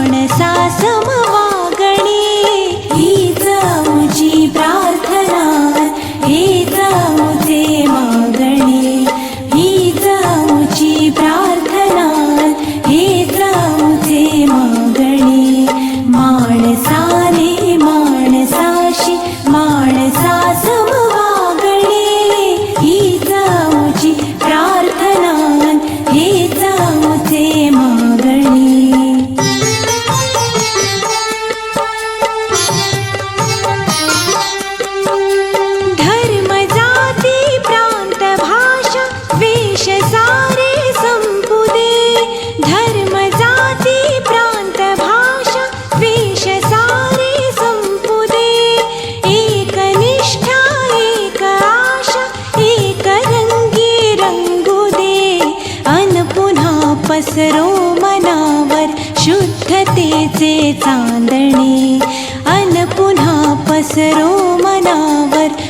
माणसा समवागणे हीच आमची प्रार्थना, हीच आमचे मागणे, हीच आमची प्रार्थना, हीच आमचे मागणे. माणसाने माणसाशी माणसा समवागणे हीच आमची प्रार्थना, हीच आमचे मागणे. धर्म जाती प्रांत भाषा वेश सारे संपुदे, धर्म जाती प्रांत भाषा वेश सारे संपुदे. एक निष्ठा एक आशा एक रंगी रंगू दे, अन पुन्हा पसरो मनावर शुद्धतेचे चांदणे, अन पुन्हा पसरो मनावर